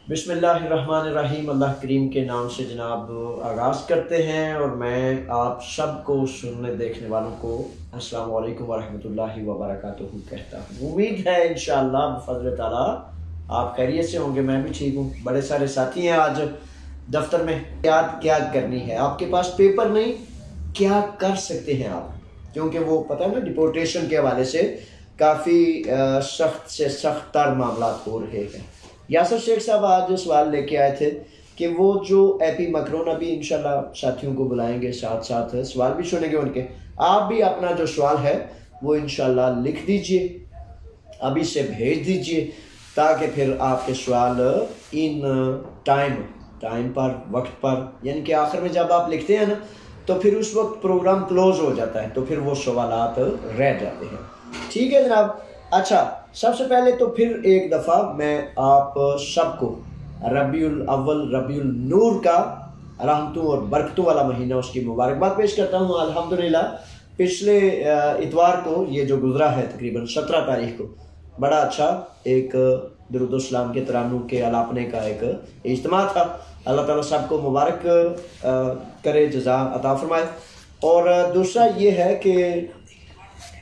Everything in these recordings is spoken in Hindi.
बिस्मिल्लाहिर्रहमानिर्रहीम। अल्लाह करीम के नाम से जनाब आगाज़ करते हैं और मैं आप सबको सुनने देखने वालों को अस्सलाम वालेकुम वरहमतुल्लाहि वबरकातुहू कहता हूँ। उम्मीद है इंशाअल्लाह बफ़ज़्ल ताला आप खैरियत से होंगे। मैं भी ठीक हूँ। बड़े सारे साथी हैं आज दफ्तर में। क्या करनी है, आपके पास पेपर नहीं, क्या कर सकते हैं आप, क्योंकि वो पता है ना डिपोर्टेशन के हवाले से काफ़ी सख्त से सख्त तर मामला हो रहे हैं। यासर शेख साहब आज सवाल लेके आए थे कि वो जो एपी मकरोन अभी इंशाल्लाह साथियों को बुलाएंगे, साथ साथ सवाल भी सुनेंगे उनके। आप भी अपना जो सवाल है वो इंशाल्लाह लिख दीजिए, अभी से भेज दीजिए, ताकि फिर आपके सवाल इन टाइम पर, वक्त पर, यानी कि आखिर में जब आप लिखते हैं ना तो फिर उस वक्त प्रोग्राम क्लोज हो जाता है, तो फिर वो सवालात रह जाते हैं। ठीक है जनाब। अच्छा, सबसे पहले तो फिर एक दफ़ा मैं आप सबको रबीउल अव्वल, रबीउल नूर का रहमतों और बरकतों वाला महीना, उसकी मुबारकबाद पेश करता हूँ। अल्हम्दुलिल्लाह पिछले इतवार को ये जो गुजरा है तकरीबन 17 तारीख को, बड़ा अच्छा एक दुरूद सलाम के तरानू के अलापने का एक इज्तिमा था। अल्लाह ताला सबको मुबारक करे, जज़ा अता फरमाए। और दूसरा ये है कि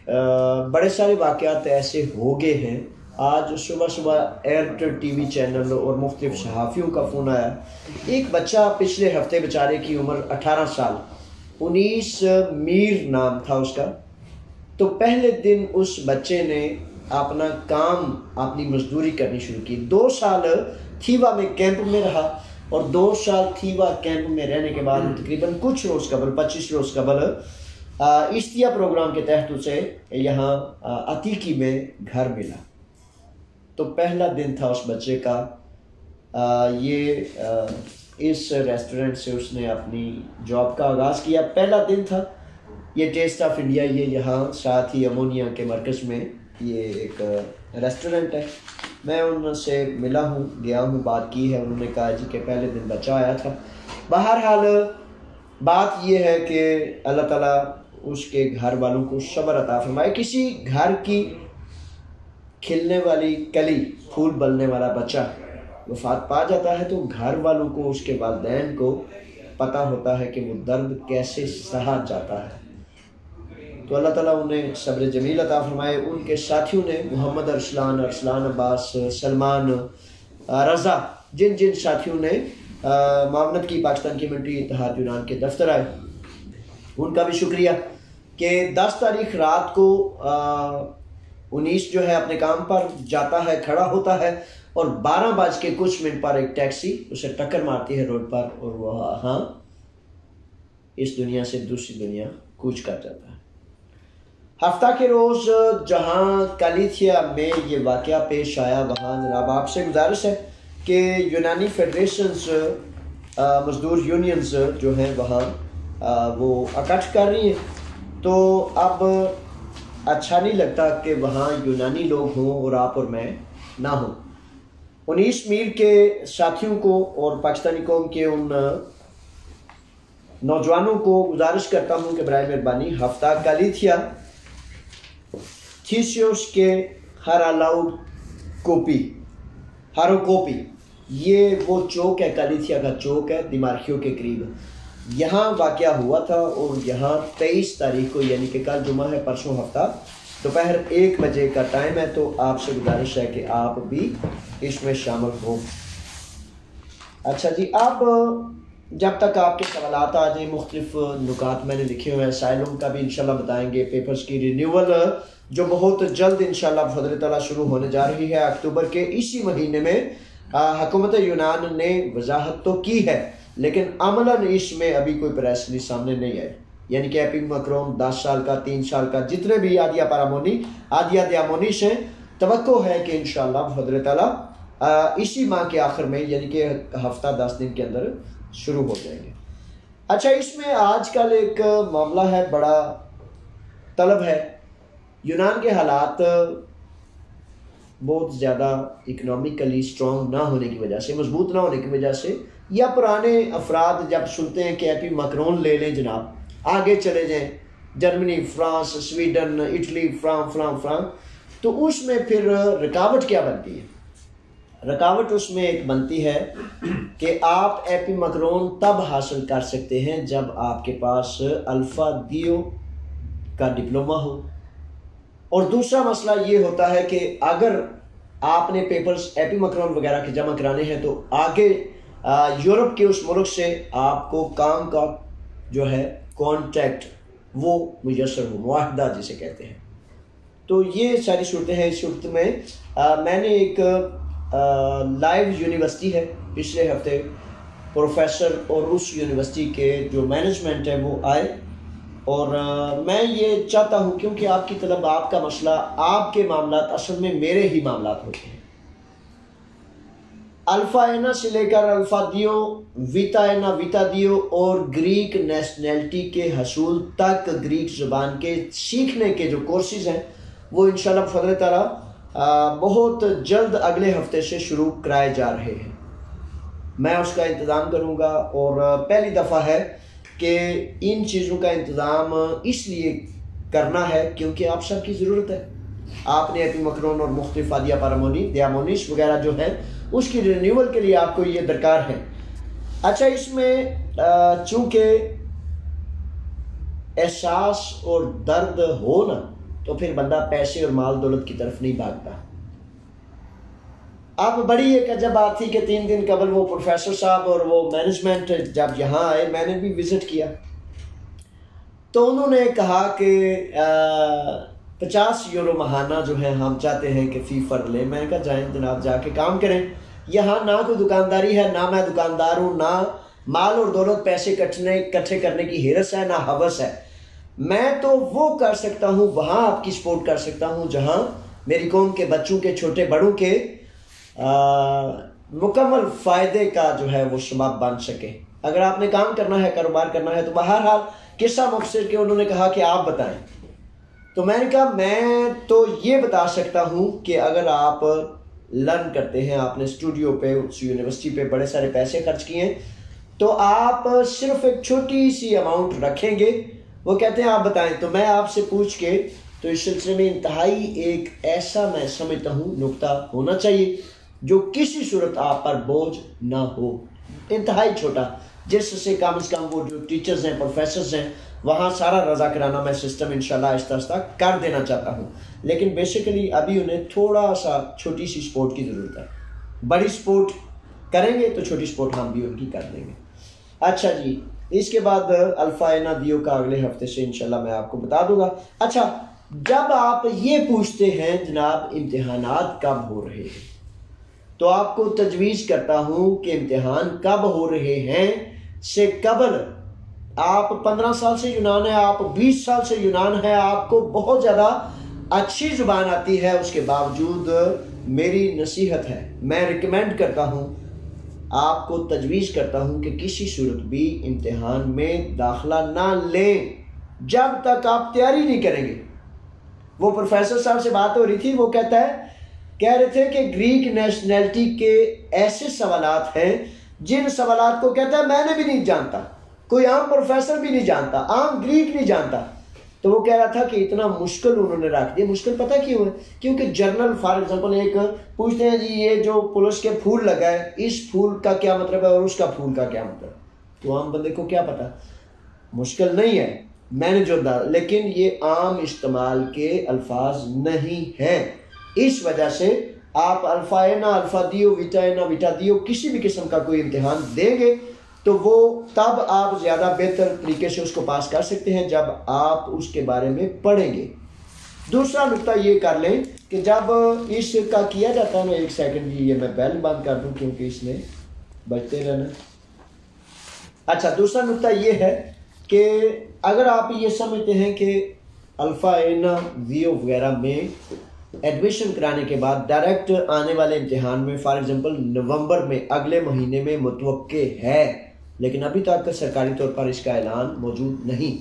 बड़े सारे वाक़यात ऐसे हो गए हैं। आज सुबह सुबह एयरटेल टीवी चैनल और मुख्तलिफ सहाफ़ियों का फ़ोन आया। एक बच्चा पिछले हफ्ते बेचारे की उम्र 18 साल, 19 मीर नाम था उसका। तो पहले दिन उस बच्चे ने अपना काम, अपनी मजदूरी करनी शुरू की। 2 साल थीवा में कैंप में रहा और 2 साल थीवा कैंप में रहने के बाद तकरीबन कुछ रोज़ कबल, 25 रोज़ कबल इश्तिया प्रोग्राम के तहत उसे यहाँ अतीकी में घर मिला। तो पहला दिन था उस बच्चे का। इस रेस्टोरेंट से उसने अपनी जॉब का आगाज़ किया। पहला दिन था। ये टेस्ट ऑफ इंडिया, ये यहाँ साथ ही अमोनिया के मरकज़ में ये एक रेस्टोरेंट है। मैं उनसे मिला हूँ, गया हूँ, बात की है। उन्होंने कहा जी कि पहले दिन बच्चा आया था। बहरहाल बात यह है कि अल्लाह ताला उसके घर वालों को सब्र अता फरमाए। किसी घर की खिलने वाली कली, फूल बनने वाला बच्चा वफात पा जाता है तो घर वालों को, उसके वालिदैन को पता होता है कि वो दर्द कैसे सहा जाता है। तो अल्लाह ताला उन्हें सब्र जमील अता फरमाए। उनके साथियों ने मोहम्मद अरसलान अब्बास, सलमान, रज़ा, जिन जिन साथियों ने मावनत की, पाकिस्तान की मिलिट्री इत्तेहाद यूनान के दफ्तर आए, उनका भी शुक्रिया कि 10 तारीख रात को 19 जो है अपने काम पर जाता है, खड़ा होता है और 12 बज के कुछ मिनट पर एक टैक्सी उसे टक्कर मारती है रोड पर और वह इस दुनिया से दूसरी दुनिया कूच कर जाता है। हफ्ता के रोज़ जहां कलीथिया में ये वाक़या पेश आया, वहाँ जनाब आपसे गुजारिश है कि यूनानी फेडरेशंस, मजदूर यूनियंस जो हैं वहाँ वो इकट्ठ कर रही हैं। तो अब अच्छा नहीं लगता कि वहाँ यूनानी लोग हों और आप और मैं ना हों। 19 मील के साथियों को और पाकिस्तानी कौम के उन नौजवानों को गुजारिश करता हूँ कि बराए मेहरबानी हफ्ता कलीथिया थीसियोस के हारोकोपी, ये वो चौक है, कलीथिया का चौक है, दिमार्खियों के करीब। यहाँ वाक़या हुआ था और यहाँ 23 तारीख को, यानी कि कल जुमा है, परसों हफ्ता, दोपहर 1 बजे का टाइम है। तो आपसे गुजारिश है कि आप भी इसमें शामिल हो। अच्छा जी, अब जब तक आपके सवालात आ जाए, मुख्तलिफ नुकात मैंने लिखे हुए हैं, साइलों का भी इंशाल्लाह बताएंगे। पेपर्स की रिन्यूअल जो बहुत जल्द इंशाल्लाह बफ़ज़्ल ताला शुरू होने जा रही है अक्टूबर के इसी महीने में। हुकूमत यूनान ने वजाहत तो की है, लेकिन अमलन इसमें अभी कोई प्रेस रिलीज सामने नहीं आई। यानी कि एपी मकरोन 10 साल का, 3 साल का, जितने भी आदिया दियामोनी से तवक्को है कि इंशाल्लाह बफ़ज़्ल ताला इसी माह के आखिर में, यानी कि हफ्ता 10 दिन के अंदर शुरू हो जाएंगे। अच्छा, इसमें आजकल एक मामला है, बड़ा तलब है। यूनान के हालात बहुत ज़्यादा इकनॉमिकली स्ट्रॉन्ग ना होने की वजह से, मजबूत ना होने की वजह से, या पुराने अफराद जब सुनते हैं कि एपी मकरोन ले लें जनाब, आगे चले जाएं, Germany, France, Sweden, Italy, France, तो उसमें फिर रुकावट क्या बनती है? रुकावट उसमें एक बनती है कि आप एपी मकरोन तब हासिल कर सकते हैं जब आपके पास अल्फ़ा दियो का डिप्लोमा हो। और दूसरा मसला ये होता है कि अगर आपने पेपर्स एपी मकरोन वगैरह के जमा कराने हैं तो आगे यूरोप के उस मुल्क से आपको काम का जो है कॉन्ट्रैक्ट वो मुयसर हो, मुआहदा जिसे कहते हैं। तो ये सारी सूरतें हैं। इस सूरत में मैंने एक लाइव यूनिवर्सिटी है, पिछले हफ्ते प्रोफेसर और उस यूनिवर्सिटी के जो मैनेजमेंट है वो आए, और मैं ये चाहता हूँ क्योंकि आपकी तलब, आपका मसला, आपके मामला असल में मेरे ही मामला होते हैं। अल्फ़ा एना से लेकर अल्फ़ा दियो, वीटा एना, वीटा दियो और ग्रीक नेशनैलिटी के हसूल तक ग्रीक ज़ुबान के सीखने के जो कोर्सेज़ हैं वो इंशाल्लाह फ़ज़ल ताला बहुत जल्द अगले हफ्ते से शुरू कराए जा रहे हैं। मैं उसका इंतज़ाम करूँगा, और पहली दफ़ा है कि इन चीज़ों का इंतज़ाम इसलिए करना है क्योंकि आप सब की ज़रूरत है। आपने एपी मकरोन और मुख्तलिफ आदिया पारामोनी, दियामोनिस वगैरह जो है उसकी रिन्यूअल के लिए आपको ये दरकार है। अच्छा, इसमें चूँकि एहसास और दर्द हो ना, तो फिर बंदा पैसे और माल दौलत की तरफ नहीं भागता। अब बड़ी एक अजब बात थी कि 3 दिन कबल वो प्रोफेसर साहब और वो मैनेजमेंट जब यहाँ आए, मैंने भी विज़िट किया, तो उन्होंने कहा कि 50 यूरो महाना जो है हम चाहते हैं कि फ़ी फ़र्द लें। मैंने कहा जाएँ जनाब, जाके काम करें। यहाँ ना कोई दुकानदारी है, ना मैं दुकानदार हूँ, ना माल और दौलत पैसे इकट्ठे करने की हिरस है, ना हवस है। मैं तो वो कर सकता हूँ, वहाँ आपकी सपोर्ट कर सकता हूँ जहाँ मेरी कौम के बच्चों के, छोटे बड़ों के मुकम्मल फ़ायदे का जो है वो सबब बन सके। अगर आपने काम करना है, कारोबार करना है, तो बहरहाल किस्सा मुख्तसर के उन्होंने कहा कि आप बताएं। तो मैंने कहा मैं तो ये बता सकता हूँ कि अगर आप लर्न करते हैं, आपने स्टूडियो पे, उस यूनिवर्सिटी पे बड़े सारे पैसे खर्च किए, तो आप सिर्फ एक छोटी सी अमाउंट रखेंगे। वो कहते हैं आप बताएं। तो मैं आपसे पूछ के, तो इस सिलसिले में इंतहाई एक ऐसा मैं समझता हूँ नुक्ता होना चाहिए जो किसी सूरत आप पर बोझ ना हो, इंतहाई छोटा, जिससे कम से कम वो जो टीचर्स हैं, प्रोफेसर्स हैं, वहाँ सारा रजा कराना मैं सिस्टम इंशाल्लाह आहिस्ता आहिस्ता कर देना चाहता हूँ। लेकिन बेसिकली अभी उन्हें थोड़ा सा छोटी सी सपोर्ट की ज़रूरत है। बड़ी सपोर्ट करेंगे तो छोटी सपोर्ट हम भी उनकी कर देंगे। अच्छा जी, इसके बाद अल्फ़ा एना दियो का अगले हफ्ते से इंशाल्लाह मैं आपको बता दूंगा। अच्छा, जब आप ये पूछते हैं जनाब इम्तिहानात कब हो रहे हैं, तो आपको तजवीज़ करता हूँ कि इम्तिहान कब हो रहे हैं से कबल आप 15 साल से यूनान है, आप 20 साल से यूनान है, आपको बहुत ज़्यादा अच्छी ज़ुबान आती है, उसके बावजूद मेरी नसीहत है, मैं रिकमेंड करता हूँ, आपको तजवीज़ करता हूँ कि किसी सूरत भी इम्तिहान में दाखिला ना लें जब तक आप तैयारी नहीं करेंगे। वो प्रोफेसर साहब से बात हो रही थी, वो कह रहे थे कि ग्रीक नेशनैलिटी के ऐसे सवालात हैं जिन सवालात को कहता है मैंने भी नहीं जानता, कोई आम प्रोफेसर भी नहीं जानता, आम ग्रीक नहीं जानता। तो वो कह रहा था कि इतना मुश्किल उन्होंने रख दिया। मुश्किल पता क्यों है? क्योंकि जर्नल फॉर एग्जांपल एक पूछते हैं जी ये जो पुलिस के फूल लगा है, इस फूल का क्या मतलब है और उसका फूल का क्या मतलब, तो आम बंदे को क्या पता। मुश्किल नहीं है, मैंने जो डाला, लेकिन ये आम इस्तेमाल के अल्फाज नहीं हैं। इस वजह से आप अल्फ़ा एना, अल्फ़ा दियो, वीटा एना, वीटा दियो किसी भी किस्म का कोई इम्तिहान देंगे तो वो तब आप ज़्यादा बेहतर तरीके से उसको पास कर सकते हैं जब आप उसके बारे में पढ़ेंगे। दूसरा नुक्ता ये कर लें कि जब इसका किया जाता है ना, एक सेकंड जी, ये मैं बेल बंद कर दूं क्योंकि इसमें बजते रहना। अच्छा, दूसरा नुक्ता ये है कि अगर आप ये समझते हैं कि अल्फ़ा एना, वीओ वगैरह में एडमिशन कराने के बाद डायरेक्ट आने वाले इम्तिहान में फॉर एग्जांपल नवंबर में, अगले महीने में मुतवक्के है, लेकिन अभी तक सरकारी तौर पर इसका ऐलान मौजूद नहीं।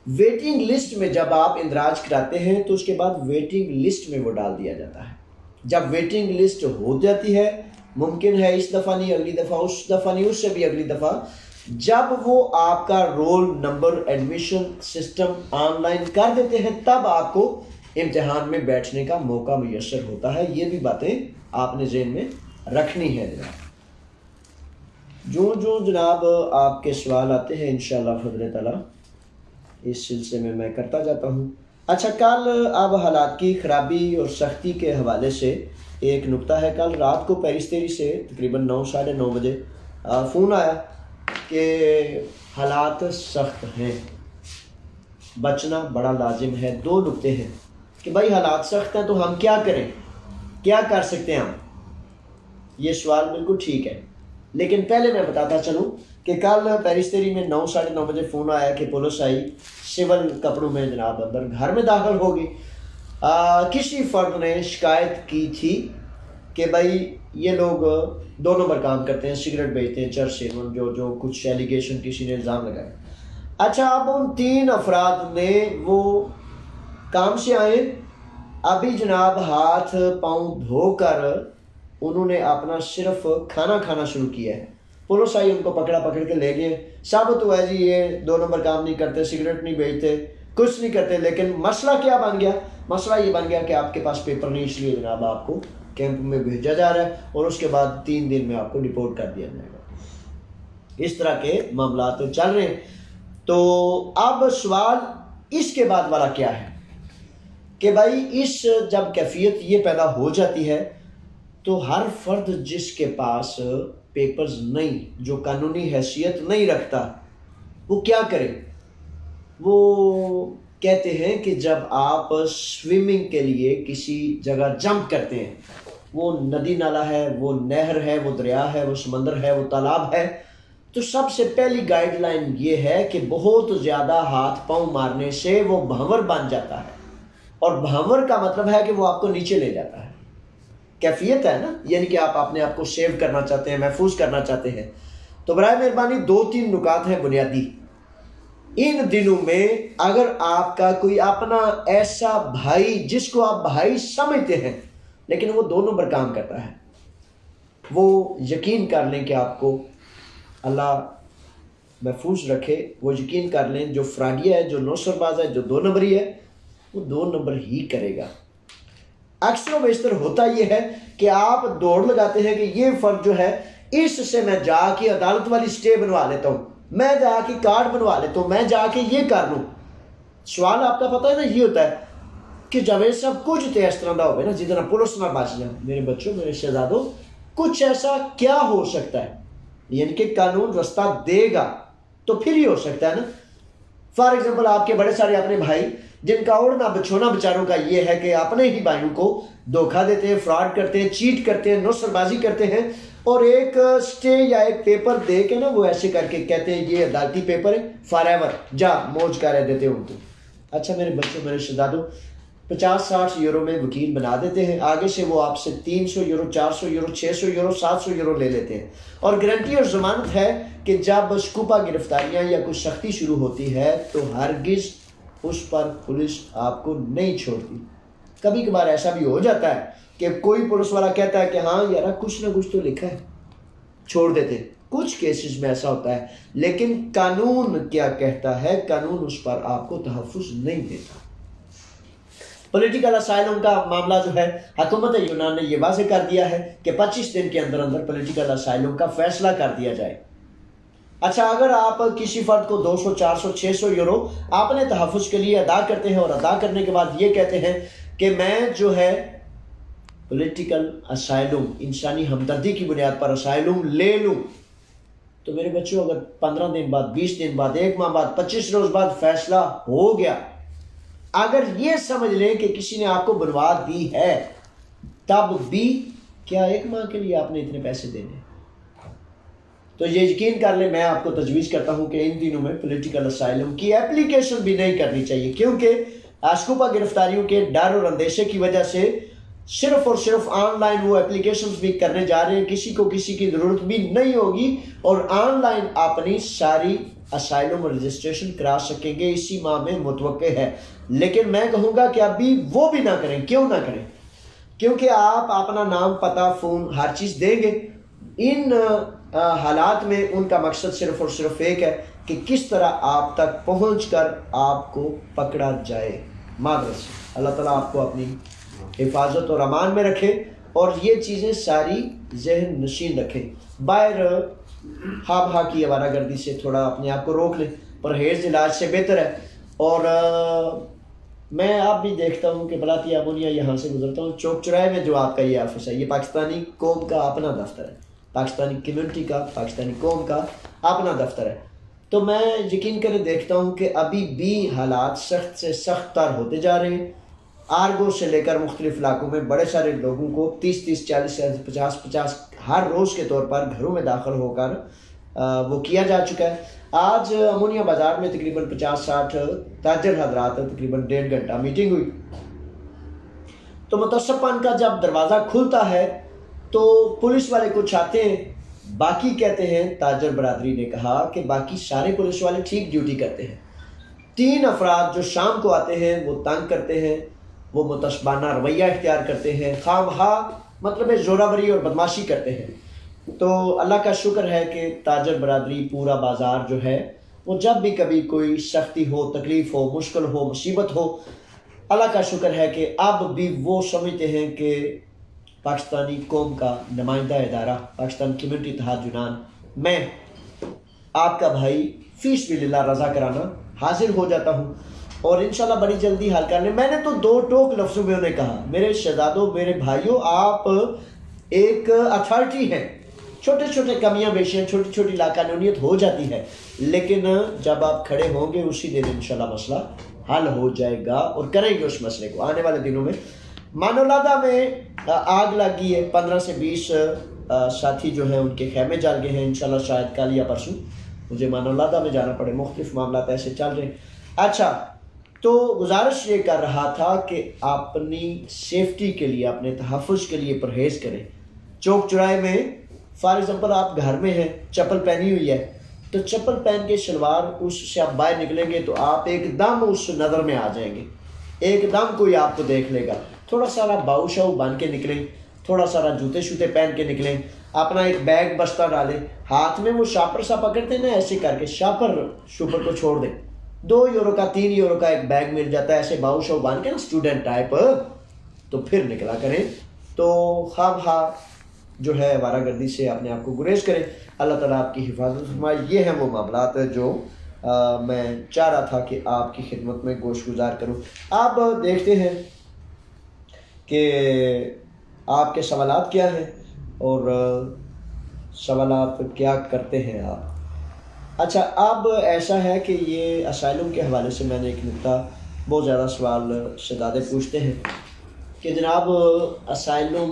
वेटिंग लिस्ट में जब आप इंदराज कराते हैं तो उसके बाद वेटिंग लिस्ट में वो डाल दिया जाता है। जब वेटिंग लिस्ट हो जाती है, मुमकिन है इस दफ़ा नहीं, अगली दफ़ा, उस दफ़ा नहीं, उससे भी अगली दफ़ा, जब वो आपका roll number admission system online कर देते हैं तब आपको इम्तिहान में बैठने का मौका मुयस्सर होता है। ये भी बातें आपने ज़हन में रखनी है जनाब। जो जनाब आपके सवाल आते हैं इंशाअल्लाह फ़ज़ल ताला इस सिलसिले में मैं करता जाता हूँ। अच्छा, कल अब हालात की ख़राबी और सख्ती के हवाले से एक नुक्ता है। कल रात को पेरिस्तेरी से तकरीबन 9 साढ़े 9 बजे फ़ोन आया कि हालात सख्त हैं, बचना बड़ा लाजिम है। 2 नुक्ते हैं कि भाई हालात सख्त हैं तो हम क्या करें, क्या कर सकते हैं हम। ये सवाल बिल्कुल ठीक है, लेकिन पहले मैं बताता चलूँ कि कल पेरिस्तेरी में 9 साढ़े 9 बजे फ़ोन आया कि पुलिस आई सिविल कपड़ों में जनाब अंदर घर में दाखिल होगी। किसी फ़र्द ने शिकायत की थी कि भाई ये लोग 2 नंबर काम करते हैं, सिगरेट बेचते हैं, चर्च से जो कुछ एलिगेशन किसी ने इल्ज़ाम लगाया। अच्छा, अब उन 3 अफराद ने वो काम से आए, अभी जनाब हाथ पाँव धोकर उन्होंने अपना सिर्फ खाना खाना शुरू किया है। पुलिस आई, उनको पकड़ के ले गए। साबित हुआ है जी ये 2 नंबर काम नहीं करते, सिगरेट नहीं बेचते, कुछ नहीं करते। लेकिन मसला क्या बन गया? मसला ये बन गया कि आपके पास पेपर नहीं, इसलिए जनाब आपको कैंप में भेजा जा रहा है और उसके बाद 3 दिन में आपको डिपोर्ट कर दिया जाएगा। इस तरह के मामला तो चल रहे हैं। तो अब सवाल इसके बाद वाला क्या है कि भाई इस जब कैफियत ये पैदा हो जाती है तो हर फर्द जिसके पास पेपर्स नहीं, जो कानूनी हैसियत नहीं रखता, वो क्या करे? वो कहते हैं कि जब आप स्विमिंग के लिए किसी जगह जंप करते हैं, वो नदी नाला है, वो नहर है, वो दरिया है, वो समंदर है, वो तालाब है, तो सबसे पहली गाइडलाइन ये है कि बहुत ज़्यादा हाथ पांव मारने से वो भंवर बन जाता है, और भंवर का मतलब है कि वो आपको नीचे ले जाता है। कैफियत है ना, यानी कि आप अपने आप को सेव करना चाहते हैं, महफूज करना चाहते हैं। तो बराए मेहरबानी 2-3 नुकात हैं बुनियादी। इन दिनों में अगर आपका कोई अपना ऐसा भाई जिसको आप भाई समझते हैं लेकिन वो 2 नंबर काम करता है, वो यकीन कर लें कि आपको अल्लाह महफूज रखे। वो यकीन कर लें जो फ्राडिया है, जो नौसरबाज है, जो 2 नंबरी है, वो 2 नंबर ही करेगा। अक्सर बेशतर होता यह है कि आप दौड़ लगाते हैं कि ये फर्ज जो है इससे मैं जाके अदालत वाली स्टे बनवा लेता हूँ, मैं जाके कार्ड बनवा लेता हूँ, मैं जाके ये कर लूँ। सवाल आपका पता है ना ये होता है कि जावेद साहब कुछ तो इस तरह का हो ना जितना पुलिस ना बच जाए। मेरे बच्चों, मेरे शहजादों, कुछ ऐसा क्या हो सकता है? यानी कि कानून रास्ता देगा तो फिर ही हो सकता है ना। फॉर एग्जाम्पल आपके बड़े सारे अपने भाई जिनका उड़ना बिछोना बेचारों का ये है कि अपने ही भाइयों को धोखा देते हैं, फ्रॉड करते हैं, चीट करते हैं, नौसरबाजी करते हैं, और एक स्टे या एक पेपर दे के ना वो ऐसे करके कहते हैं ये अदालती पेपर है, फॉरएवर जा मौज कर देते हैं उनको। अच्छा मेरे बच्चों, मेरे शहजादों, 50-60 यूरो में वकील बना देते हैं। आगे से वो आपसे 300 यूरो, 400 यूरो, 600 यूरो, 700 यूरो ले लेते हैं, और गारंटी और जमानत है कि जब स्कूपा गिरफ्तारियां या कुछ सख्ती शुरू होती है तो हरगिज उस पर पुलिस आपको नहीं छोड़ती। कभी कभार ऐसा भी हो जाता है कि कोई पुलिस वाला कहता है कि हाँ यार कुछ ना कुछ तो लिखा है, छोड़ देते। कुछ केसेस में ऐसा होता है, लेकिन कानून क्या कहता है? कानून उस पर आपको तहफ़्फ़ुज़ नहीं देता। पॉलिटिकल असाइलम का मामला जो है, हुकूमत यूनान ने यह वाज़ेह कर दिया है कि 25 दिन के अंदर अंदर पॉलिटिकल असाइलम का फैसला कर दिया जाए। अच्छा, अगर आप किसी फर्द को 200, 400, 600 यूरो आपने तहफ़्फ़ुज़ के लिए अदा करते हैं और अदा करने के बाद ये कहते हैं कि मैं जो है पॉलिटिकल असाइलम, इंसानी हमदर्दी की बुनियाद पर असाइलम ले लूँ, तो मेरे बच्चों अगर 15 दिन बाद, 20 दिन बाद, 1 माह बाद, 25 रोज़ बाद फैसला हो गया, अगर ये समझ लें कि किसी ने आपको बनवा दी है, तब भी क्या 1 माह के लिए आपने इतने पैसे देने? तो ये यकीन कर लें, मैं आपको तजवीज़ करता हूँ कि इन दिनों में पॉलिटिकल असाइलम की एप्लीकेशन भी नहीं करनी चाहिए, क्योंकि स्कूपा गिरफ्तारियों के डर और अंदेशे की वजह से सिर्फ और सिर्फ ऑनलाइन वो एप्लीकेशंस भी करने जा रहे हैं। किसी को किसी की ज़रूरत भी नहीं होगी और ऑनलाइन अपनी सारी असाइलम रजिस्ट्रेशन करा सकेंगे, इसी माह में मुतवक्के है। लेकिन मैं कहूँगा कि अभी वो भी ना करें। क्यों ना करें? क्योंकि आप अपना नाम, पता, फ़ोन, हर चीज़ देंगे। इन हालात में उनका मकसद सिर्फ और सिर्फ एक है कि किस तरह आप तक पहुंचकर आपको पकड़ा जाए। मादर से अल्लाह ताला आपको अपनी हिफाजत और अमान में रखे। और ये चीज़ें सारी जहन नशीन रखें। बाहर हा की आवारागर्दी से थोड़ा अपने आप को रोक लें, परहेज इलाज से बेहतर है। और मैं आप भी देखता हूँ कि बलातिया अमोनिया यहाँ से गुजरता हूँ, चौक चौराहे में जो आपका ये ऑफिस है, ये पाकिस्तानी कौम का अपना दफ्तर है, पाकिस्तानी कम्युनिटी का, पाकिस्तानी कौम का अपना दफ्तर है। तो मैं यकीन करें देखता हूँ कि अभी भी हालात सख्त से सख्त तर होते जा रहे हैं। आरगो से लेकर मुख्तलिफ इलाकों में बड़े सारे लोगों को 30-30, 40-40, 50-50 हर रोज़ के तौर पर घरों में दाखिल होकर वो किया जा चुका है। आज अमोनिया बाज़ार में तकरीबन 50-60 ताजर हजरात तकरीबन 1.5 घंटा मीटिंग हुई। तो मुतसफ़न का जब दरवाज़ा खुलता है तो पुलिस वाले कुछ आते हैं, बाकी कहते हैं, ताजर बरादरी ने कहा कि बाकी सारे पुलिस वाले ठीक ड्यूटी करते हैं। 3 अफराद जो शाम को आते हैं वो तंग करते हैं, वो मुतशबाना रवैया इख्तियार करते हैं, खामखा मतलब जोरावरी और बदमाशी करते हैं। तो अल्लाह का शुक्र है कि ताजर बरादरी पूरा बाज़ार जो है वो जब भी कभी कोई सख्ती हो, तकलीफ़ हो, मुश्किल हो, मुसीबत हो, अल्लाह का शुक्र है कि अब भी वो समझते हैं कि पाकिस्तानी कौम का नुमाइंदा इदारा पाकिस्तान कम्युनिटी इत्तेहाद यूनान, मैं आपका भाई फीस बिल्लाह रज़ा कराना हाजिर हो जाता हूँ और इंशाल्लाह बड़ी जल्दी हल करने। मैंने तो 2 टोक लफ्ज़ों में उन्हें कहा, मेरे शहजादों, मेरे भाइयों, आप एक अथॉरिटी हैं, छोटे छोटे कमियां बेशियां, छोटी छोटी लाकानूनियत हो जाती है, लेकिन जब आप खड़े होंगे उसी दिन इंशाल्लाह मसला हल हो जाएगा और करेंगे उस मसले को। आने वाले दिनों में मानोलादा में आग लगी है, 15 से 20 साथी जो हैं उनके खेमे जल गए हैं। इंशाल्लाह शायद कल या परसों मुझे मानोलादा में जाना पड़े, मुख्तलिफ मामला ऐसे चल रहे हैं। अच्छा, तो गुजारिश ये कर रहा था कि अपनी सेफ्टी के लिए, अपने तहफ़्फ़ुज़ के लिए परहेज़ करें। चौक चौराहे में फॉर एग्ज़ाम्पल आप घर में हैं, चप्पल पहनी हुई है, तो चप्पल पहन के शलवार उससे आप बाहर निकलेंगे तो आप एकदम उस नज़र में आ जाएंगे, एकदम कोई आपको देख लेगा। थोड़ा सारा बाऊ शाऊ बांध के निकलें, थोड़ा सारा जूते शूते पहन के निकलें, अपना एक बैग बस्ता डालें, हाथ में वो शापर सा पकड़ते हैं ना, ऐसे करके शापर शुपर को छोड़ दें, 2 यूरो का 3 यूरो का एक बैग मिल जाता है, ऐसे बाऊ शाऊ बांध के ना, स्टूडेंट टाइप, तो फिर निकला करें। तो खा जो है वारागर्दी से अपने आप को गुरेज करें। अल्लाह ताला आपकी हिफाजत फरमाए। ये हैं वो मामलात जो मैं चाह रहा था कि आपकी खिदमत में गोश गुजार करूँ। आप देखते हैं कि आपके सवालात क्या हैं और सवालात क्या करते हैं आप। अच्छा, अब ऐसा है कि ये असाइलम के हवाले से मैंने एक नुकता, बहुत ज़्यादा सवाल शहजादे पूछते हैं कि जनाब असाइलम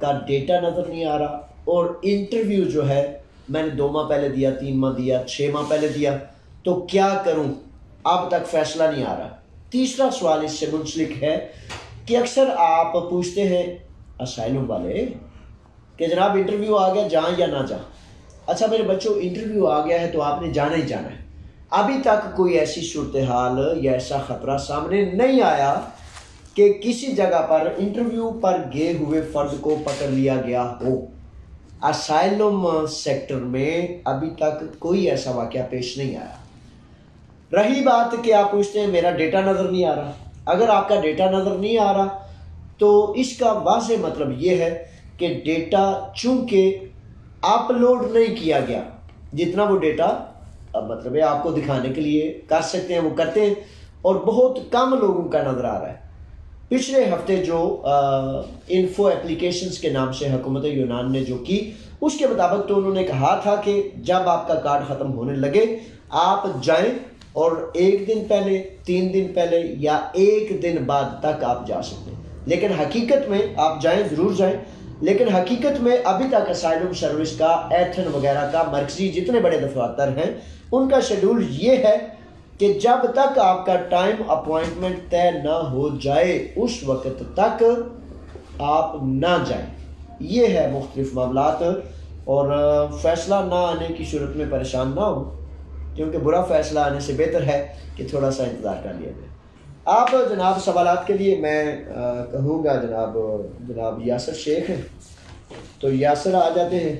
का डेटा नज़र नहीं आ रहा और इंटरव्यू जो है मैंने 2 माह पहले दिया, 3 माह दिया, 6 माह पहले दिया, तो क्या करूं, अब तक फैसला नहीं आ रहा। तीसरा सवाल इससे मुंसलिक है कि अक्सर आप पूछते हैं असाइलम वाले कि जनाब इंटरव्यू आ गया, जाएं या ना जाएं। अच्छा मेरे बच्चों, इंटरव्यू आ गया है तो आपने जाना ही जाना है। अभी तक कोई ऐसी सूरत हाल या ऐसा ख़तरा सामने नहीं आया कि किसी जगह पर इंटरव्यू पर गए हुए फर्द को पकड़ लिया गया हो। असाइलम सेक्टर में अभी तक कोई ऐसा वाक़या पेश नहीं आया। रही बात कि आप पूछते हैं मेरा डेटा नज़र नहीं आ रहा, अगर आपका डेटा नज़र नहीं आ रहा तो इसका वाज़ेह मतलब ये है कि डेटा चूंकि अपलोड नहीं किया गया, जितना वो डेटा मतलब है आपको दिखाने के लिए कर सकते हैं वो करते हैं, और बहुत कम लोगों का नज़र आ रहा है। पिछले हफ्ते जो इन्फो एप्लीकेशंस के नाम से हुकूमत यूनान ने जो की, उसके मुताबिक तो उन्होंने कहा था कि जब आपका कार्ड ख़त्म होने लगे आप जाएं और 1 दिन पहले, 3 दिन पहले या 1 दिन बाद तक आप जा सकते हैं। लेकिन हकीकत में आप जाएं, ज़रूर जाएं, लेकिन हकीकत में अभी तक असाइलम सर्विस का, एथन वगैरह का, मरकजी जितने बड़े दफातर हैं उनका शेड्यूल ये है कि जब तक आपका टाइम अपॉइंटमेंट तय ना हो जाए उस वक्त तक आप ना जाएं। ये है मुख्तलिफ मामलात, और फ़ैसला ना आने की सूरत में परेशान ना हो, क्योंकि बुरा फ़ैसला आने से बेहतर है कि थोड़ा सा इंतज़ार कर लिया जाए। आप जनाब सवालात के लिए मैं कहूँगा जनाब यासर शेख हैं, तो यासर आ जाते हैं।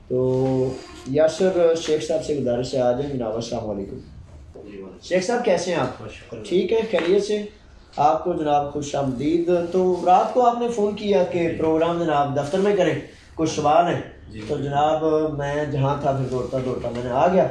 तो यासर शेख साहब से गुजारिश से आ जाए। जनाब अस्सलाम वालेकुम। शेख साहब कैसे हैं आप? ठीक है, खैरियत से? आपको जनाब खुश आमदीद। तो रात को आपने फ़ोन किया कि प्रोग्राम जनाब दफ्तर में करें, कुछ सवाल हैं। तो जनाब मैं जहाँ था फिर दौड़ता दौड़ता मैंने आ गया,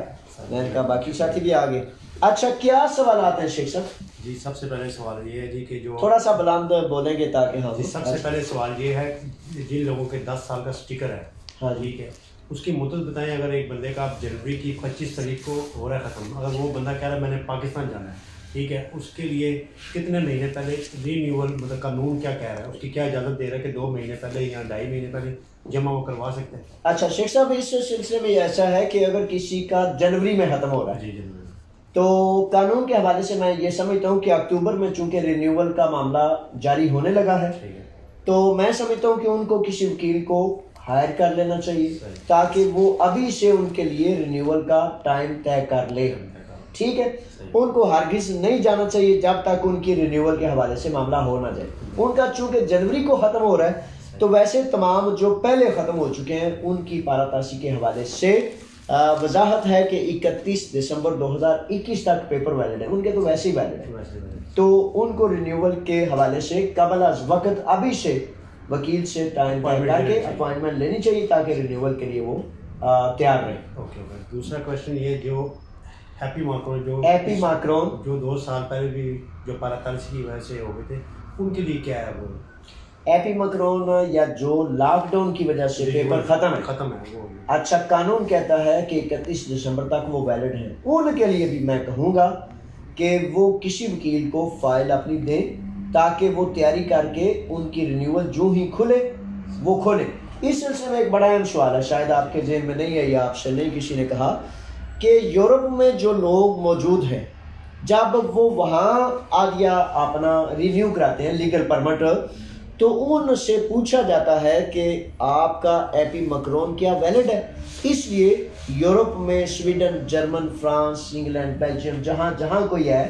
मैंने कहा बाकी साथी भी आ गए। अच्छा, क्या सवाल आते हैं शेख साहब? जी सबसे पहले सवाल ये है जी कि जो थोड़ा सा बुलंद बोलेंगे ताकि हम। सबसे पहले सवाल ये है जिन लोगों के 10 साल का स्टिकर है, हाँ ठीक है, उसकी मुद्दत बताएं। अगर एक बंदे का जनवरी की 25 तारीख को हो रहा है ख़त्म, अगर वो बंदा कह रहा है मैंने पाकिस्तान जाना है, ठीक है, उसके लिए कितने महीने पहले रीन्यूअल मतलब कानून क्या कह रहा है, उसकी क्या इजाज़त दे रहा है कि 2 महीने पहले या 2.5 महीने पहले जमा वो करवा सकते हैं? अच्छा शेख साहब, इस सिलसिले में ऐसा है कि अगर किसी का जनवरी में ख़त्म हो रहा है जी जनवरी, तो कानून के हवाले से मैं ये समझता हूँ कि अक्टूबर में चूंकि रिन्यूअल का मामला जारी होने लगा है, तो मैं समझता हूँ कि उनको किसी वकील को हायर कर लेना चाहिए ताकि वो अभी से उनके लिए रिन्यूअल का टाइम तय कर ले। ठीक है, उनको हरगिज़ नहीं जाना चाहिए जब तक उनकी रिन्यूअल के हवाले से मामला हो ना जाए। उनका चूंकि जनवरी को ख़त्म हो रहा है, तो वैसे तमाम जो पहले ख़त्म हो चुके हैं उनकी पारातासी के हवाले से वजाहत है कि 31 दिसंबर 2021 तक पेपर वैलिड है, उनके तो वैसे ही वैलिड है। तो उनको रिन्यूअल के हवाले से कबल अज वक्त अभी से वकील से टाइम तय करके अपॉइंटमेंट लेनी चाहिए ताकि रिन्यूअल के लिए वो तैयार रहे। ओके। दूसरा क्वेश्चन ये, जो हैप्पी माक्रोन जो 2 साल पहले भी जो पारातासी की वजह से हो गए थे, उनके लिए क्या है वो? हैप्पी माक्रोन या जो लॉकडाउन की वजह से पेपर खत्म है वो। अच्छा, कानून कहता है कि 31 दिसंबर तक वो वैलिड हैं। उनके लिए भी मैं कहूँगा कि वो किसी वकील को फाइल अपनी दें ताकि वो तैयारी करके उनकी रिन्यूअल जो ही खुले वो खोले। इस सिलसिले में एक बड़ा अहम सवाल है, शायद आपके जेहन में नहीं है या आपसे नहीं किसी ने कहा कि यूरोप में जो लोग मौजूद हैं, जब वो वहाँ आदिया अपना रिन्यू कराते हैं लीगल परमिट, तो उनसे पूछा जाता है कि आपका हैप्पी माक्रोन क्या वैलिड है। इसलिए यूरोप में Sweden, German, France, England, Belgium, जहाँ जहाँ कोई है,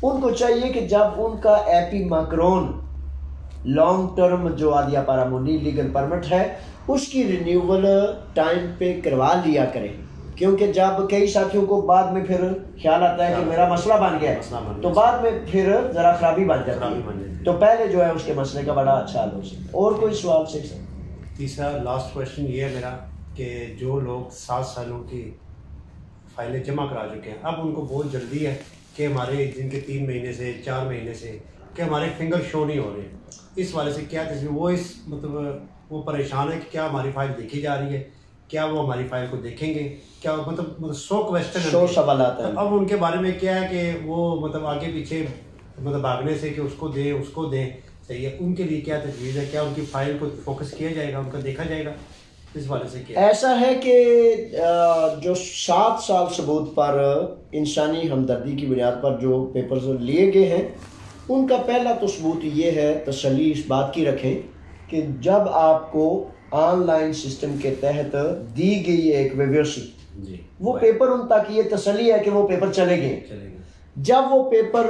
उनको चाहिए कि जब उनका हैप्पी माक्रोन लॉन्ग टर्म जो आदिया पारामोनी लीगल परमिट है उसकी रिन्यूअल टाइम पे करवा लिया करें, क्योंकि जब कई साथियों को बाद में फिर ख्याल आता है कि मेरा मसला बन गया है, तो बाद में फिर ज़रा खराबी बन जाती है, तो पहले जो है उसके मसले का बड़ा अच्छा हल हो सकता है। और कोई सवाल से? तीसरा लास्ट क्वेश्चन ये है मेरा कि जो लोग 7 सालों की फाइलें जमा करा चुके हैं, अब उनको बहुत जल्दी है कि हमारे जिनके 3 महीने से 4 महीने से कि हमारे फिंगर शो नहीं हो रहे, इस वाले से क्या तस्वीर वो इस मतलब वो परेशान है कि क्या हमारी फाइल देखी जा रही है, क्या वो हमारी फाइल को देखेंगे, क्या मतलब 100 क्वेश्चन सवाल आता है। अब उनके बारे में क्या है कि वो मतलब आगे पीछे मतलब भागने से कि उसको दें सही है, उनके लिए क्या तजवीज़ है? क्या उनकी फाइल को फोकस किया जाएगा, उनका देखा जाएगा? इस वाले से क्या ऐसा है कि जो 7 साल सबूत पर इंसानी हमदर्दी की बुनियाद पर जो पेपर्स लिए गए हैं, उनका पहला तो सबूत ये है, तसल्ली इस बात की रखें कि जब आपको ऑनलाइन सिस्टम के तहत दी गई एक वेबर्सी, वो पेपर उन तक ये तसल्ली है कि वो पेपर चले गए। जब वो पेपर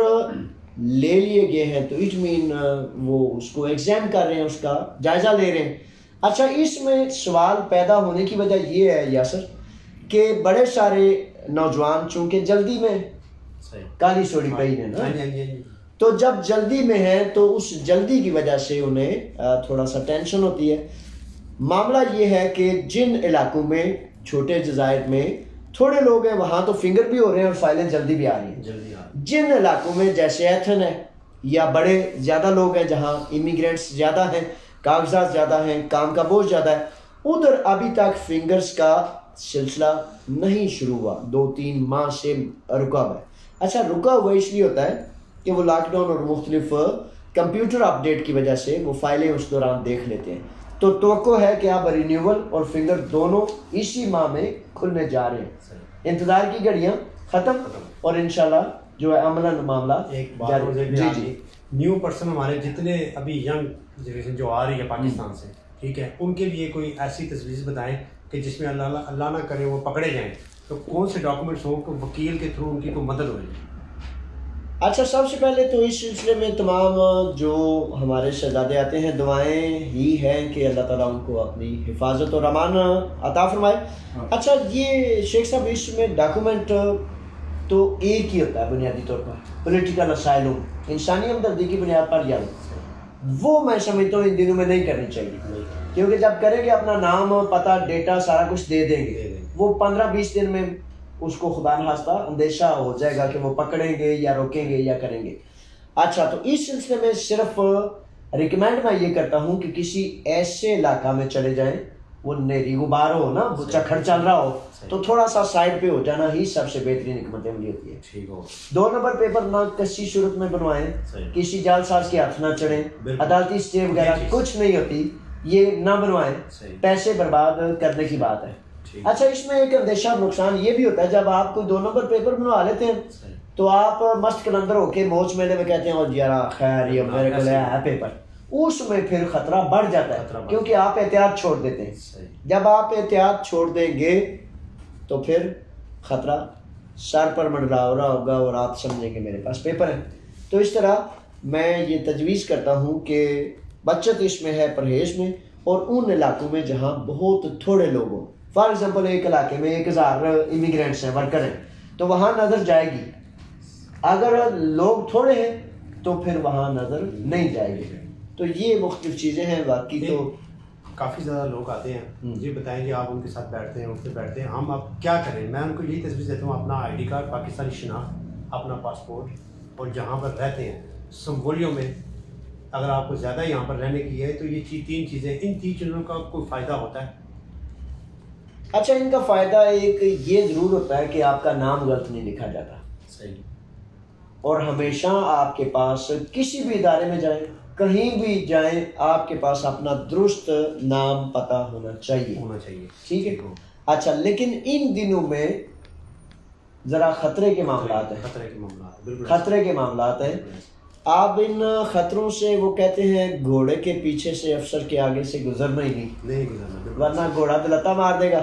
ले लिए गए हैं तो इट मीन वो उसको एग्जाम कर रहे हैं, उसका जायज़ा ले रहे हैं। अच्छा, इसमें सवाल पैदा होने की वजह ये है यासर कि बड़े सारे नौजवान चूंकि जल्दी में काली सोड़ी पई है ना, तो जब जल्दी में है तो उस जल्दी की वजह से उन्हें थोड़ा सा टेंशन होती है। मामला ये है कि जिन इलाकों में छोटे जज़ायर में थोड़े लोग हैं वहाँ तो फिंगर भी हो रहे हैं और फाइलें जल्दी भी आ रही हैं। जिन इलाकों में जैसे एथन है या बड़े ज़्यादा लोग हैं, जहाँ इमिग्रेंट्स ज़्यादा हैं, कागजात ज़्यादा हैं, काम का बोझ ज़्यादा है, उधर अभी तक फिंगर्स का सिलसिला नहीं शुरू हुआ, 2-3 माह से रुका हुआ है। अच्छा, रुका हुआ इसलिए होता है कि वो लॉकडाउन और मुख्तलिफ कंप्यूटर अपडेट की वजह से वो फाइलें उस दौरान देख लेते हैं। तो तवक्को है कि अब रिन्यूअल और फिंगर दोनों इसी माह में खुलने जा रहे हैं। इंतज़ार की घड़ियाँ ख़त्म और इंशाल्लाह जो है अमलन मामला एक बात जी न्यू पर्सन हमारे जितने अभी यंग जनरेशन जो आ रही है पाकिस्तान से, ठीक है, उनके लिए कोई ऐसी तजवीज़ बताएं कि जिसमें अल्लाह ना करे वो पकड़े जाएं, तो कौन से डॉक्यूमेंट्स हों कि वकील के थ्रू उनकी कोई मदद हो जाए? अच्छा, सबसे पहले तो इस सिलसिले में तमाम जो हमारे शहजादे आते हैं, दुआएं ही हैं कि अल्लाह ताला उनको अपनी हिफाजत और अमान अता फरमाए। अच्छा, ये शेख साहब इसमें डॉक्यूमेंट तो एक ही होता है बुनियादी तौर पर, पॉलिटिकल असाइलम, इंसानी हमदर्दी की बुनियाद पर जाए, वो मैं समझता हूँ इन दिनों में नहीं करनी चाहिए। क्योंकि जब करेंगे अपना नाम पता डेटा सारा कुछ दे देंगे, वो 15-20 दिन में उसको खुदा न खास्ता अंदेशा हो जाएगा कि वो पकड़ेंगे या रोकेंगे या करेंगे। अच्छा, तो इस सिलसिले में सिर्फ रिकमेंड मैं ये करता हूँ कि किसी ऐसे इलाका में चले जाएं, वो नेरी गुबार हो ना, चखड़ चल रहा हो, तो थोड़ा सा साइड पे हो जाना ही सबसे बेहतरीन हिकमत अमली होती है। ठीक हो। 2 नंबर पेपर ना किसी सूरत में बनवाएं, किसी जालसाज के हाथ ना चढ़ें, अदालती स्टे वगैरह कुछ नहीं होती, ये ना बनवाएं, पैसे बर्बाद करने की बात है। अच्छा, इसमें एक अंदेशा नुकसान ये भी होता है, जब आप कोई 2 नंबर पेपर बनवा लेते हैं तो आप मस्त कलंदर होके मौज मेले में कहते हैं और यारा खैर ये मेरे को है पेपर, उसमें फिर खतरा बढ़ जाता है क्योंकि आप एहतियात छोड़ देते हैं। जब आप एहतियात छोड़ देंगे तो फिर खतरा सर पर मंडरा हो रहा होगा और आप समझेंगे मेरे पास पेपर है। तो इस तरह मैं ये तजवीज़ करता हूँ कि बचत इसमें है परहेज में, और उन इलाकों में जहाँ बहुत थोड़े लोग हों। फॉर एग्जाम्पल एक इलाके में 1000 इमिग्रेंट्स हैं, वर्कर हैं, तो वहाँ नज़र जाएगी। अगर लोग थोड़े हैं तो फिर वहाँ नज़र नहीं जाएगी। तो ये मुख्तलिफ चीज़ें हैं। बाकी तो काफ़ी ज़्यादा लोग आते हैं, ये बताएं कि आप उनके साथ बैठते हैं, उठते बैठते हैं, हम अब क्या करें। मैं उनको यही तजवीज़ देता हूँ, अपना ID कार्ड, पाकिस्तानी शनाख्त, अपना पासपोर्ट, और जहाँ पर रहते हैं संबोलियों में अगर आपको ज़्यादा यहाँ पर रहने की है तो ये 3 चीज़ें, इन 3 चीज़ों का कोई फ़ायदा होता है? अच्छा, इनका फ़ायदा एक ये ज़रूर होता है कि आपका नाम गलत नहीं लिखा जाता। सही। और हमेशा आपके पास किसी भी इदारे में जाएं, कहीं भी जाएं, आपके पास अपना दुरुस्त नाम पता होना चाहिए। ठीक है। अच्छा, लेकिन इन दिनों में ज़रा खतरे के मामलात हैं। खतरे के मामलात हैं। आप इन खतरों से, वो कहते हैं घोड़े के पीछे से अफसर के आगे से गुजरना ही नहीं गुजरना, वरना घोड़ा दिलता मार देगा।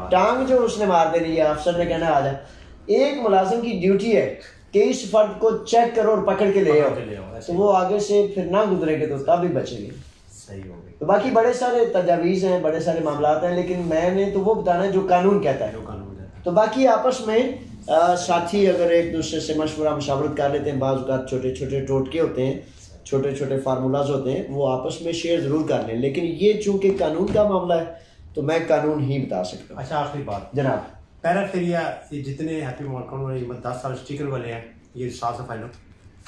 टांग जो उसने मार देनी है, अफसर ने कहना आ जाए। एक मुलाजिम की ड्यूटी है कि इस फर्द को चेक करो और पकड़ के ले आओ, तो वो आगे से फिर ना गुजरेंगे तो तब भी बचेंगे। सही हो गई। तो बाकी बड़े सारे तजावीज़ हैं, बड़े सारे मामलात हैं, लेकिन मैंने तो वो बताना है जो कानून कहता है। तो बाकी आपस में साथी अगर एक दूसरे से मशवरा मशावरत कर लेते हैं, बाज़ औक़ात छोटे छोटे टोटके होते हैं, छोटे छोटे फार्मूलाज होते हैं, वो आपस में शेयर ज़रूर कर लें। लेकिन ये चूँकि कानून का मामला है तो मैं कानून ही बता सकता हूँ। अच्छा, आखिरी बात जनाब, पैराफेरिया, ये जितने हैप्पी मॉर्कन 10 साल स्टिकर वाले हैं, ये 7 सफाई लोग,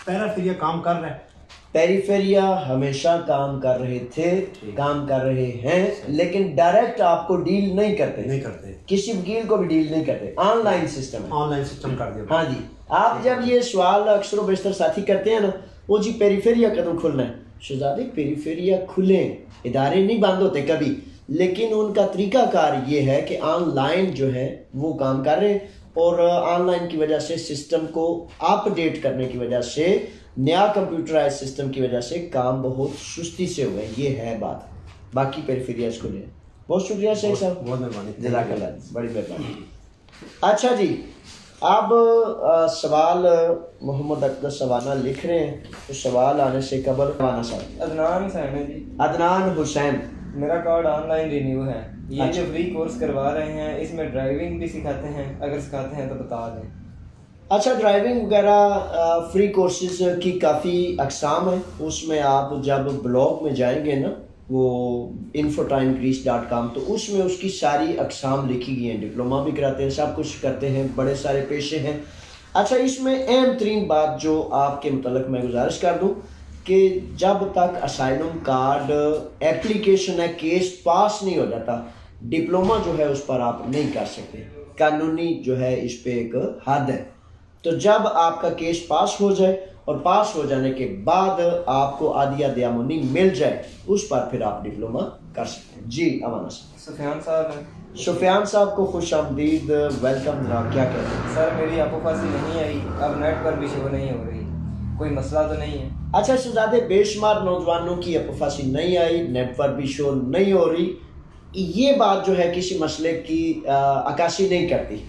पैराफेरिया काम कर रहा है। पेरीफेरिया हमेशा काम कर रहे थे, काम कर रहे हैं, लेकिन डायरेक्ट आपको डील नहीं करते, किसी वकील को भी डील नहीं करते। ऑनलाइन सिस्टम कर दिया। हाँ जी, आप जब ये सवाल अक्सर बेशतर साथी करते हैं ना, वो जी पेरीफेरिया कदम खुलना है। शहजादी, पेरीफेरिया खुले, इदारे नहीं बंद होते कभी, लेकिन उनका तरीकाकार ये है कि ऑनलाइन जो है वो काम कर रहे हैं, और ऑनलाइन की वजह से, सिस्टम को अपडेट करने की वजह से, नया कंप्यूटराइज सिस्टम की वजह से काम बहुत सुस्ती से हुआ है। ये है बात। बाकी पेरीफेरिया को ले। बहुत शुक्रिया शेख साहब, बहुत मेहरबानी, जज़ाकल्लाह, बड़ी मेहरबानी। अच्छा जी, अब सवाल मोहम्मद अकबर सवाना लिख रहे हैं, तो सवाल आने से कबल सवाना साहब। अदनान हुसैन है जी। अदनान हुसैन, मेरा कार्ड ऑनलाइन रिन्यू है। ये अच्छा। जो फ्री कोर्स करवा रहे हैं, इसमें ड्राइविंग भी सिखाते हैं? अगर सिखाते हैं तो बता दें। अच्छा, ड्राइविंग वगैरह फ्री कोर्सेज की काफ़ी अकसाम है। उसमें आप जब ब्लॉग में जाएंगे ना, वो infotimegreece.com, तो उसमें उसकी सारी अकसाम लिखी गई हैं। डिप्लोमा भी कराते हैं, सब कुछ करते हैं, बड़े सारे पेशे हैं। अच्छा, इसमें अहम तरीन बात जो आपके मुतल्लिक मैं गुजारिश कर दूं कि जब तक असाइलम कार्ड एप्लीकेशन है, केस पास नहीं हो जाता, डिप्लोमा जो है उस पर आप नहीं कर सकते। कानूनी जो है इस पे एक हद है। तो जब आपका केस पास हो जाए, और पास हो जाने के बाद आपको आदिया दियामुनी मिल जाए, उस पर फिर आप डिप्लोमा कर सकते हैं। जी अमाना साहब। सुफियान साहब हैं। सुफियान साहब को खुश आमदीद, वेलकम। जनाब, क्या कहते हैं? सर, मेरी अपोफासी नहीं आई, अब नेट पर भी शो नहीं हो रही, कोई मसला तो नहीं है? अच्छा शहजादे, बेशुमार नौजवानों की अपोफासी नहीं आई, नेट पर भी शो नहीं हो रही, ये बात जो है किसी मसले की अक्कासी नहीं करती।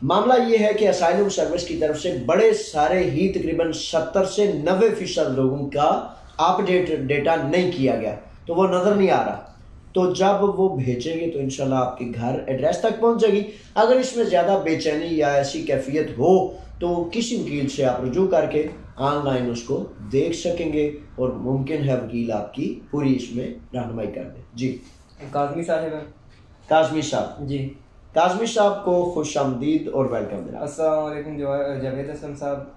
मामला ये है कि असाइलम सर्विस की तरफ से बड़े सारे ही तकरीबन 70 से 90% लोगों का अपडेट डेटा नहीं किया गया, तो वो नज़र नहीं आ रहा। तो जब वो भेजेंगे तो इंशाल्लाह आपके घर एड्रेस तक पहुंचेगी। अगर इसमें ज़्यादा बेचैनी या ऐसी कैफियत हो तो किसी वकील से आप रुजू करके ऑनलाइन उसको देख सकेंगे और मुमकिन है वकील आपकी पूरी इसमें रहनुमाई कर दे। जी काज़मी साहिब हैं। काज़मी साहब जी, काज़मी साहब को खुश आमदीद और वेलकम जनाब। अस्सलाम वालेकुम जावेद हसन साहब।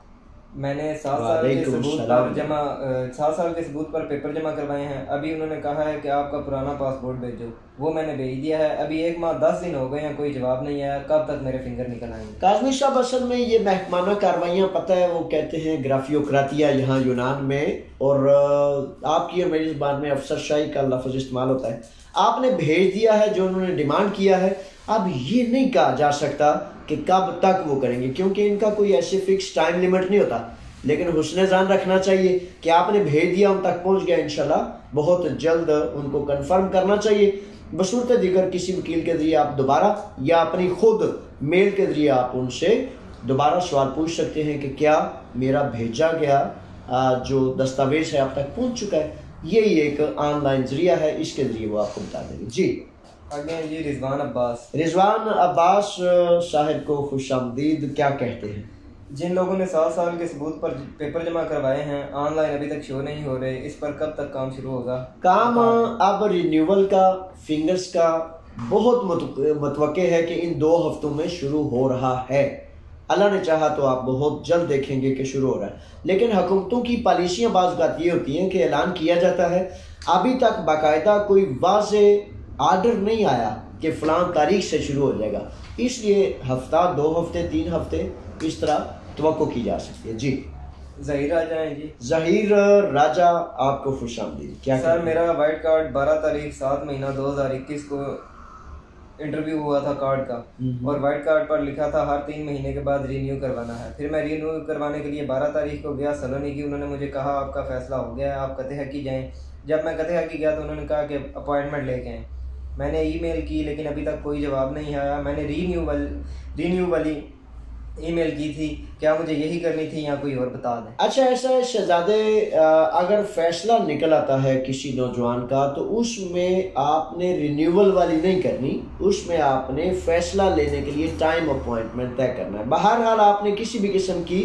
मैंने 7 साल के वालेकुम सबूत सलाम। पर 7 साल के सबूत पर पेपर जमा करवाए हैं। अभी उन्होंने कहा है कि आपका पुराना पासपोर्ट भेजो, वो मैंने भेज दिया है। अभी 1 माह 10 दिन हो गए हैं, कोई जवाब नहीं आया। कब तक मेरे फिंगर निकल आएंगे? काज़मी साहब असल में ये महकमाना कार्रवाइयाँ पता है वो कहते हैं ग्राफियोक्रातिया यहाँ यूनान में, और आपकी और मेरी ज़बान में अफसरशाही का लफ्ज़ इस्तेमाल होता है। आपने भेज दिया है जो उन्होंने डिमांड किया है। अब ये नहीं कहा जा सकता कि कब तक वो करेंगे, क्योंकि इनका कोई ऐसे फिक्स टाइम लिमिट नहीं होता, लेकिन हुस्न जान रखना चाहिए कि आपने भेज दिया, उन तक पहुंच गया। इंशाल्लाह बहुत जल्द उनको कंफर्म करना चाहिए। बसूरत दीगर किसी वकील के जरिए आप दोबारा या अपनी खुद मेल के जरिए आप उनसे दोबारा सवाल पूछ सकते हैं कि क्या मेरा भेजा गया जो दस्तावेज है आप तक पहुंच चुका है। यही एक ऑनलाइन जरिया है, इसके जरिए वो आपको बता देंगे। जी आगे जी रिजवान अब्बास। रिजवान अब्बास साहिब को खुश आमदीद। क्या कहते हैं? जिन लोगों ने 7 साल के सबूत पर पेपर जमा करवाए हैं, ऑनलाइन अभी तक शो नहीं हो रहे, इस पर कब तक काम शुरू होगा? काम अब रिन्यूअल का, फिंगर्स का बहुत मुतवक्के है कि इन 2 हफ्तों में शुरू हो रहा है। अल्लाह ने चाहा तो आप बहुत जल्द देखेंगे कि शुरू हो रहा है। लेकिन हुकूमतों की पॉलिसियाँ बाज़ बात ये होती हैं कि ऐलान किया जाता है, अभी तक बाकायदा कोई वाज़े आर्डर नहीं आया कि फ़लाँ तारीख से शुरू हो जाएगा, इसलिए हफ्ता, 2 हफ्ते, 3 हफ्ते इस तरह तवक्को की जा सकती है। जी ज़हीर राजा हैं जी। ज़हीर राजा आपको खुश आमदीद। क्या सर मेरा वाइट कार्ड 12 तारीख 7 महीना 2021 को इंटरव्यू हुआ था कार्ड का, और वाइट कार्ड पर लिखा था हर 3 महीने के बाद रीन्यू करवाना है। फिर मैं रीन्यू करवाने के लिए 12 तारीख को गया सलोनी की। उन्होंने मुझे कहा आपका फैसला हो गया है, आप कते हकी जाएँ। जब मैं कते हकी गया तो उन्होंने कहा कि अपॉइंटमेंट लेके आएँ। मैंने ईमेल की लेकिन अभी तक कोई जवाब नहीं आया। मैंने रीन्यू वाली ईमेल की थी, क्या मुझे यही करनी थी या कोई और बता दें? अच्छा ऐसा है शहजादे, अगर फैसला निकल आता है किसी नौजवान का तो उसमें आपने रिन्यूअल वाली नहीं करनी, उसमें आपने फैसला लेने के लिए टाइम अपॉइंटमेंट तय करना है। बहरहाल आपने किसी भी किस्म की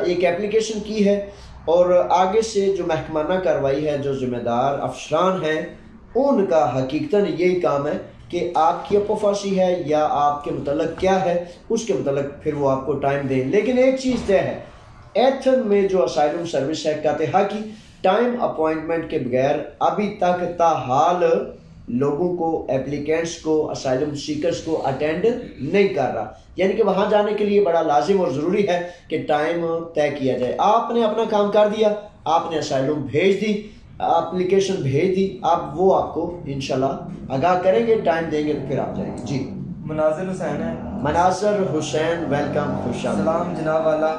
एक एप्लीकेशन की है, और आगे से जो महकमाना कार्रवाई है, जो जिम्मेदार अफसरान हैं, उनका हकीकतन यही काम है कि आपकी अपफासी है या आपके मतलब क्या है, उसके मतलब फिर वो आपको टाइम दें। लेकिन एक चीज़ तय है, एथन में जो असाइलम सर्विस है कहते हैं कि टाइम अपॉइंटमेंट के बगैर अभी तक ताहाल लोगों को, एप्लीकेंट्स को, असाइलम सीकर्स को अटेंड नहीं कर रहा। यानी कि वहाँ जाने के लिए बड़ा लाजिम और ज़रूरी है कि टाइम तय किया जाए। आपने अपना काम कर दिया, आपने असाइलम भेज दी, एप्लीकेशन भेज दी, आप वो आपको इंशाल्लाह आगाह करेंगे, टाइम देंगे तो फिर आप जाएंगे। जी मुनाजिर हुसैन है। मनाजर हुसैन वेलकम, खुश आमदीद। सलाम जनाब वाला।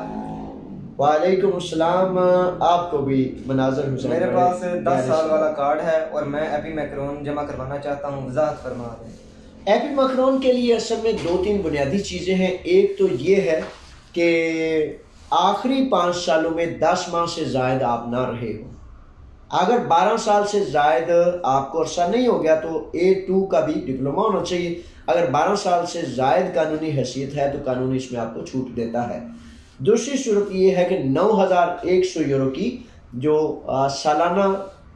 वालेकुम अस्सलाम, आपको भी मनाजर हुसैन। मेरे पास 10 साल वाला कार्ड है और मैं एपी मैक्रोन जमा करवाना चाहता हूँ, वजाहत फरमा दें। एपी मैक्रोन के लिए असल में 2-3 बुनियादी चीज़ें हैं। एक तो ये है कि आखिरी 5 सालों में 10 माह से ज़ायद आप ना रहे हो। अगर 12 साल से ज़ायद आपको अरसा नहीं हो गया तो A2 का भी डिप्लोमा होना चाहिए। अगर 12 साल से ज़ायद कानूनी हैसियत है तो कानूनी इसमें आपको छूट देता है। दूसरी सूरत ये है कि 9,100 यूरो की जो सालाना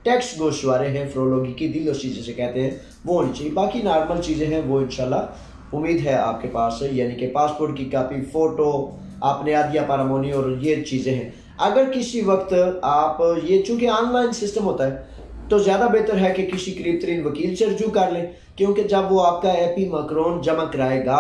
टैक्स गोशवारे हैं, फ्रोलोगी की दिलोसी जिसे कहते हैं, वो होनी चाहिए। बाकी नॉर्मल चीज़ें हैं वो इंशाल्लाह उम्मीद है आपके पास है, यानी कि पासपोर्ट की कापी, फ़ोटो, आपने आदिया पारामोनी और ये चीज़ें हैं। अगर किसी वक्त आप ये चूँकि ऑनलाइन सिस्टम होता है तो ज़्यादा बेहतर है कि किसी करीब तरीन वकील से रजू कर लें, क्योंकि जब वो आपका एपी मैक्रोन जमा कराएगा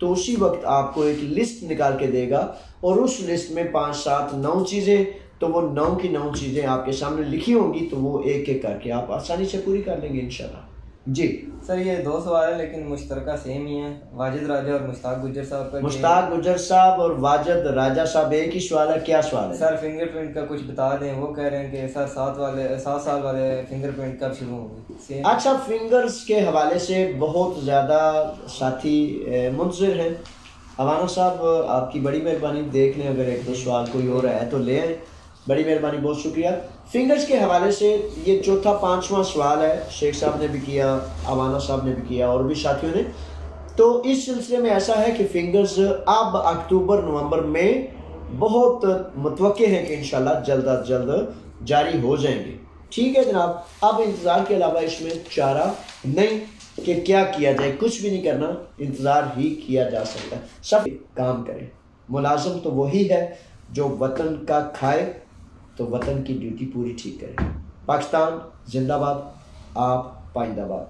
तो उसी वक्त आपको एक लिस्ट निकाल के देगा, और उस लिस्ट में 5, 7, 9 चीज़ें, तो वो 9 की 9 चीज़ें आपके सामने लिखी होंगी, तो वो एक एक करके आप आसानी से पूरी कर लेंगे इंशाल्लाह। जी सर ये 2 सवाल है लेकिन मुश्तरका सेम ही है, वाजिद राजा और मुश्ताक गुज्जर साहब का। मुश्ताक गुज्जर साहब और वाजिद राजा साहब एक ही सवाल है, क्या सवाल है? सर फिंगरप्रिंट का कुछ बता दें। वो कह रहे हैं कि सर 7 साल वाले फिंगरप्रिंट कब शुरू होंगे? अच्छा, फिंगर्स के हवाले से बहुत ज़्यादा साथी मुंतज़िर हैं। अवाना साहब आपकी बड़ी मेहरबानी, देख लें अगर 1-2 सवाल कोई और है तो ले आए, बड़ी मेहरबानी, बहुत शुक्रिया। फिंगर्स के हवाले से ये चौथा 5वां सवाल है, शेख साहब ने भी किया, अवाना साहब ने भी किया और भी साथियों ने। तो इस सिलसिले में ऐसा है कि फिंगर्स अब अक्टूबर नवंबर में बहुत मुतवक्के हैं कि इंशाल्लाह जल्द अज जल्द जारी हो जाएंगे। ठीक है जनाब, अब इंतज़ार के अलावा इसमें चारा नहीं कि क्या किया जाए, कुछ भी नहीं करना, इंतज़ार ही किया जा सकता है। सब काम करें, मुलाजिम तो वही है जो वतन का खाए तो वतन की ड्यूटी पूरी ठीक करे। पाकिस्तान जिंदाबाद, आप पाइंदाबाद।